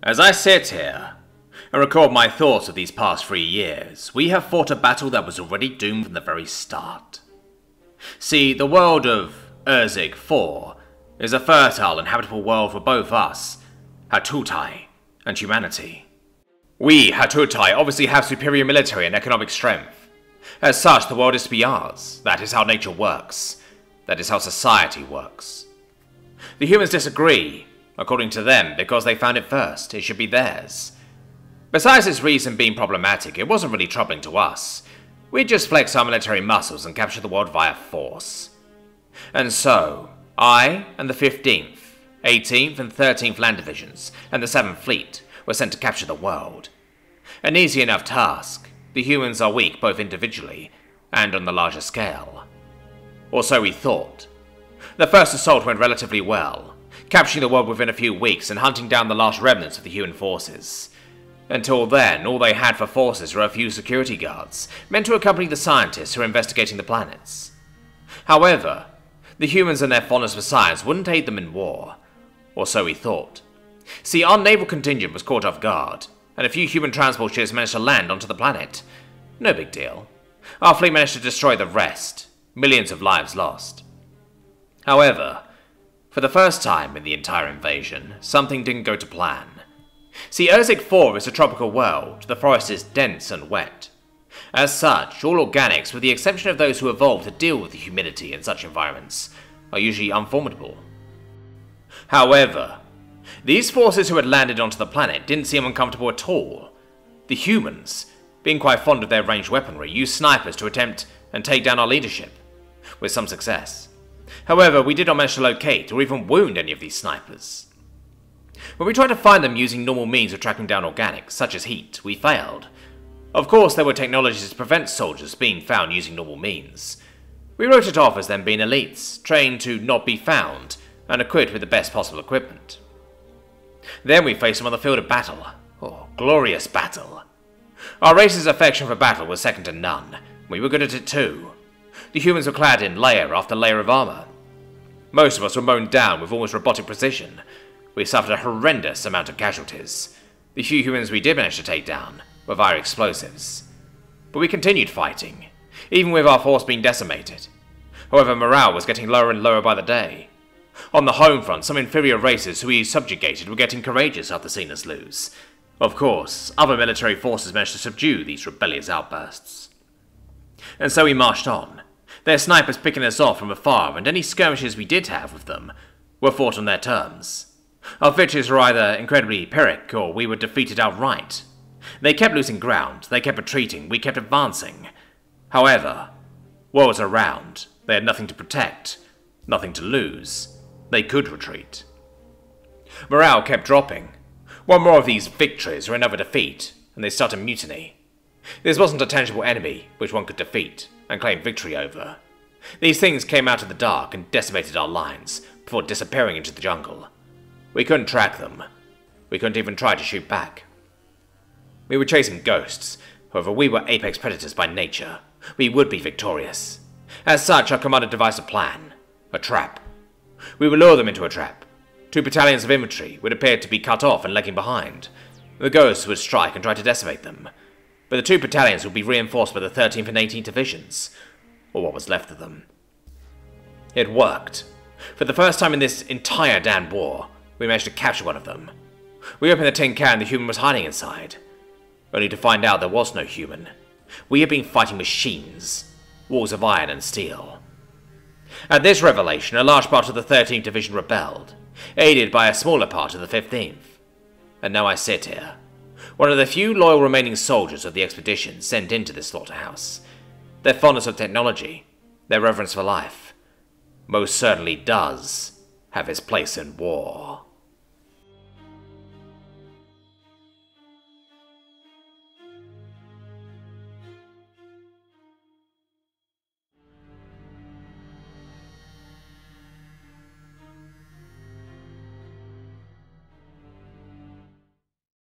As I sit here and record my thoughts of these past 3 years, we have fought a battle that was already doomed from the very start. See, the world of HFY is a fertile and habitable world for both us, Hatley, and humanity. We, Hatley, obviously have superior military and economic strength. As such, the world is to be ours. That is how nature works. That is how society works. The humans disagree, according to them, because they found it first. It should be theirs. Besides this reason being problematic, it wasn't really troubling to us. We'd just flex our military muscles and capture the world via force. And so, I and the 15th, 18th and 13th Land Divisions and the 7th Fleet were sent to capture the world. An easy enough task. The humans are weak both individually and on the larger scale. Or so we thought. The first assault went relatively well, capturing the world within a few weeks and hunting down the last remnants of the human forces. Until then, all they had for forces were a few security guards, meant to accompany the scientists who were investigating the planets. However, the humans and their fondness for science wouldn't aid them in war. Or so we thought. See, our naval contingent was caught off guard, and a few human transport ships managed to land onto the planet. No big deal. Our fleet managed to destroy the rest. Millions of lives lost. However, for the first time in the entire invasion, something didn't go to plan. See, HFY is a tropical world. The forest is dense and wet. As such, all organics, with the exception of those who evolved to deal with the humidity in such environments, are usually unformidable. However, these forces who had landed onto the planet didn't seem uncomfortable at all. The humans, being quite fond of their ranged weaponry, used snipers to attempt and take down our leadership, with some success. However, we did not manage to locate or even wound any of these snipers. When we tried to find them using normal means of tracking down organics, such as heat, we failed. Of course, there were technologies to prevent soldiers being found using normal means. We wrote it off as them being elites, trained to not be found, and equipped with the best possible equipment. Then we faced them on the field of battle. Oh, glorious battle. Our race's affection for battle was second to none. We were good at it too. The humans were clad in layer after layer of armor. Most of us were mown down with almost robotic precision. We suffered a horrendous amount of casualties. The few humans we did manage to take down were via explosives. But we continued fighting, even with our force being decimated. However, morale was getting lower and lower by the day. On the home front, some inferior races who we subjugated were getting courageous after seeing us lose. Of course, other military forces managed to subdue these rebellious outbursts. And so we marched on, their snipers picking us off from afar, and any skirmishes we did have with them were fought on their terms. Our victories were either incredibly pyrrhic, or we were defeated outright. They kept losing ground, they kept retreating, we kept advancing. However, war was around, they had nothing to protect, nothing to lose. They could retreat. Morale kept dropping. One more of these victories or another defeat, and they started mutiny. This wasn't a tangible enemy which one could defeat and claim victory over. These things came out of the dark and decimated our lines before disappearing into the jungle. We couldn't track them. We couldn't even try to shoot back. We were chasing ghosts. However, we were apex predators by nature. We would be victorious. As such, our commander devised a plan. A trap. We would lure them into a trap. 2 battalions of infantry would appear to be cut off and lagging behind. The ghosts would strike and try to decimate them. But the 2 battalions would be reinforced by the 13th and 18th Divisions, or what was left of them. It worked. For the first time in this entire damn war, we managed to capture one of them. We opened the tin can the human was hiding inside, only to find out there was no human. We had been fighting machines, walls of iron and steel. At this revelation, a large part of the 13th Division rebelled, aided by a smaller part of the 15th. And now I sit here, one of the few loyal remaining soldiers of the expedition sent into this slaughterhouse. Their fondness of technology, their reverence for life, most certainly does have its place in war.